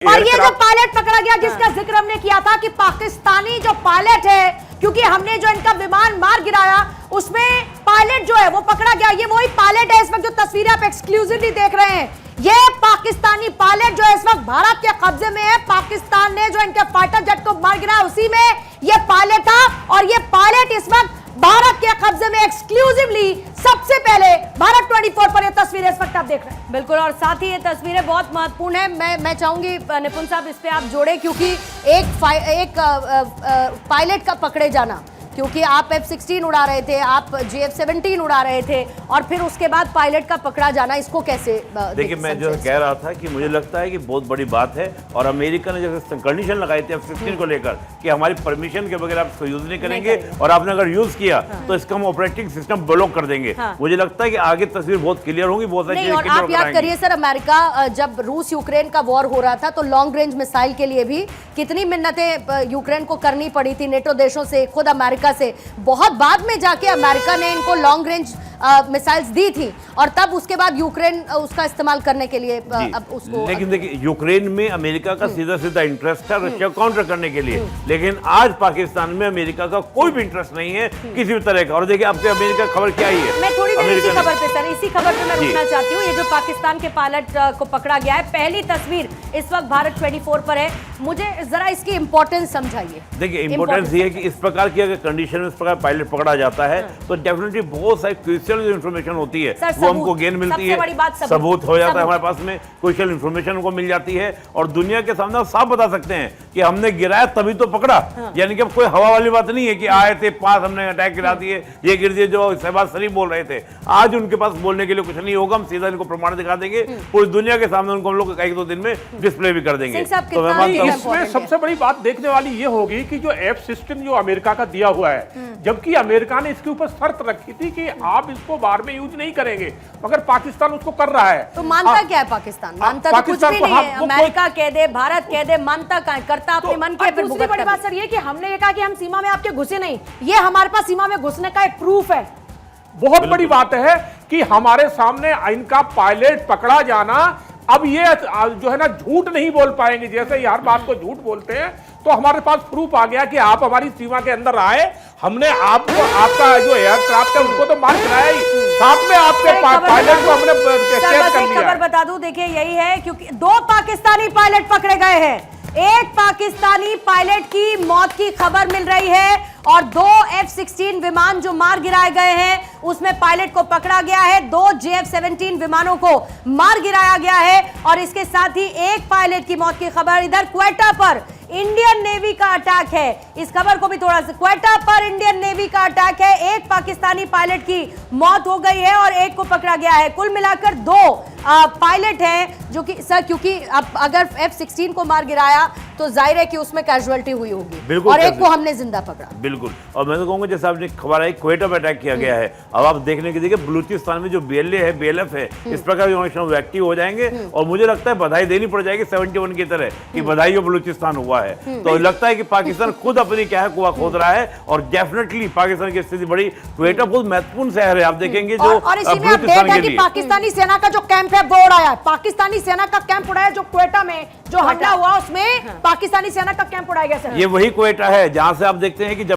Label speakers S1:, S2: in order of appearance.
S1: और ये जो पायलट पकड़ा गया जिसका जिक्र हमने किया था कि पाकिस्तानी जो पायलट है, क्योंकि हमने जो इनका विमान मार गिराया उसमें पायलट जो है वो पकड़ा गया। ये वही पायलट है, इस वक्त जो तस्वीरें आप एक्सक्लूसिवली देख रहे हैं, ये पाकिस्तानी पायलट जो है इस वक्त भारत के कब्जे में है। पाकिस्तान ने जो इनके फाइटर जेट को मार गिराया उसी में ये पायलट था, और ये पायलट इस वक्त भारत के कब्जे में एक्सक्लूसिवली सबसे पहले भारत 24 पर ये तस्वीरें इस वक्त आप देख रहे हैं।
S2: बिल्कुल, और साथ ही ये तस्वीरें बहुत महत्वपूर्ण है। मैं चाहूंगी निपुण साहब इस पे आप जोड़े, क्योंकि एक पायलट का पकड़े जाना, क्योंकि आप F-16 उड़ा रहे थे, आप GF-17 उड़ा रहे थे, और फिर उसके बाद पायलट का पकड़ा जाना, इसको कैसे
S3: देखिए, मैं जो कह रहा था कि मुझे लगता है कि बहुत बड़ी बात है, और अमेरिका ने जैसे कंडीशन लगाई थी F-16 को लेकर कि हमारी परमिशन के बगैर आप इसको यूज नहीं करेंगे, और आपने अगर यूज किया तो इसका हम ऑपरेटिंग सिस्टम ब्लॉक कर देंगे। मुझे लगता है कि आगे तस्वीर बहुत क्लियर होगी, बहुत सारी
S2: और आप याद करिए सर, अमेरिका जब रूस यूक्रेन का वॉर हो रहा था तो लॉन्ग रेंज मिसाइल के लिए भी कितनी मिन्नतें यूक्रेन को करनी पड़ी थी नेटो देशों से, खुद अमेरिका से। बहुत बाद में जाके अमेरिका ने इनको लॉन्ग रेंज मिसाइल्स दी थी, और तब उसके बाद यूक्रेन उसका इस्तेमाल करने के लिए अब उसको।
S3: लेकिन देखिए, यूक्रेन में अमेरिका का सीधा सीधा इंटरेस्ट था रशिया काउंटर करने के लिए, लेकिन आज पाकिस्तान में अमेरिका का कोई भी इंटरेस्ट नहीं है किसी भी तरह का। और देखिए, आपके अमेरिका खबर क्या ही है।
S2: मैं थोड़ी देर इसी खबर पे सर, इसी खबर पे मैं रुकना चाहती हूँ। ये जो पाकिस्तान के पायलट को पकड़ा गया है, पहली तस्वीर इस वक्त भारत 24 पर है, मुझे जरा इसकी इंपॉर्टेंस समझाइए।
S3: देखिए, इंपॉर्टेंस ये है कि इस प्रकार की अगर कंडीशन में इस प्रकार पायलट पकड़ा जाता है तो डेफिनेटली बहुत सारी क्रूशियल जो इन्फॉर्मेशन होती है वो हमको गेन मिलती है, सबूत हो जाता है हमारे पास में, क्रूशियल इन्फॉर्मेशन को मिल जाती है, और दुनिया के सामने साफ बता सकते हैं कि हमने गिराया तभी तो पकड़ा। यानी कि अब कोई हवा वाली बात नहीं है कि आए थे पास, हमने अटैक गिरा दिए, ये गिर दिए, जो शहबाज शरीफ बोल रहे थे। आज उनके पास बोलने के लिए कुछ नहीं होगा, हम सीधा इनको प्रमाण दिखा देंगे, पूरी दुनिया के सामने उनको हम लोग 1-2 दिन में डिस्प्ले भी कर देंगे।
S4: तो इसमें सबसे बड़ी बात देखने वाली ये होगी कि जो F-16 जो अमेरिका का दिया हुआ है, जबकि अमेरिका ने इसके ऊपर शर्त रखी थी कि आप इसको बाहर में यूज नहीं करेंगे, मगर पाकिस्तान उसको कर रहा है।
S2: तो मानता क्या है पाकिस्तान? मानता तो कुछ भी नहीं है। अमेरिका कह दे, भारत कह दे, मानता क्या है? करता अपने मन के।
S1: फिर दूसरी बड़ी बात सर ये कि हमने ये कहा कि हम सीमा में आपके घुसे नहीं, ये हमारे पास सीमा में घुसने का एक प्रूफ है।
S4: बहुत बड़ी बात है कि हमारे सामने इनका पायलट पकड़ा जाना, अब ये जो है ना झूठ नहीं बोल पाएंगे। जैसे ही हर बात को झूठ बोलते हैं, तो हमारे पास प्रूफ आ गया कि आप हमारी सीमा के अंदर आए, हमने आपको, आपका जो एयरक्राफ्ट है उसको तो मार गिराया ही, साथ में आपके पायलट को हमने कैद कर लिया।
S2: खबर बता दूं, देखिए यही है, क्योंकि 2 पाकिस्तानी पायलट पकड़े गए हैं। एक पाकिस्तानी पायलट की मौत की खबर मिल रही है, और 2 F-16 विमान जो मार गिराए गए हैं उसमें पायलट को पकड़ा गया है। 2 GF-17 विमानों को मार गिराया गया है, और इसके साथ ही एक पायलट की मौत की खबर। इधर क्वेटा पर इंडियन नेवी का अटैक है, इस खबर को भी थोड़ा सा, क्वेटा पर इंडियन नेवी का अटैक है, एक पाकिस्तानी पायलट की मौत हो गई है और एक को पकड़ा गया है। कुल मिलाकर 2 पायलट हैं जो कि सर, क्योंकि अब अगर F-16 को मार गिराया तो जाहिर है कि उसमें कैजुअल्टी हुई होगी, और एक को हमने जिंदा पकड़ा।
S3: बिल्कुल, और मैं तो कहूंगा जैसे आपने खबर आई क्वेटा में अटैक किया गया है, अब आप देखने की देखिए बलूचिस्तान में जो BLA है, BLF है, इस प्रकार के एक्टिव हो जाएंगे, और मुझे लगता है बधाई देनी पड़ जाएगी 71 की तरह कि बधाई हो बलूचिस्तान हुआ है। तो लगता है कि पाकिस्तान खुद अपनी क्या है कुआ खोद रहा है, और डेफिनेटली पाकिस्तान की स्थिति बड़ी, क्वेटा बहुत महत्वपूर्ण शहर है, आप देखेंगे जो
S1: पाकिस्तानी सेना का जो कैंप है वो उड़ाया, पाकिस्तानी सेना का कैंप उड़ाया, जो क्वेटा में जो हमला हुआ उसमें पाकिस्तानी सेना का कैंप उड़ाया गया।
S3: ये वही क्वेटा है जहां से आप देखते हैं कि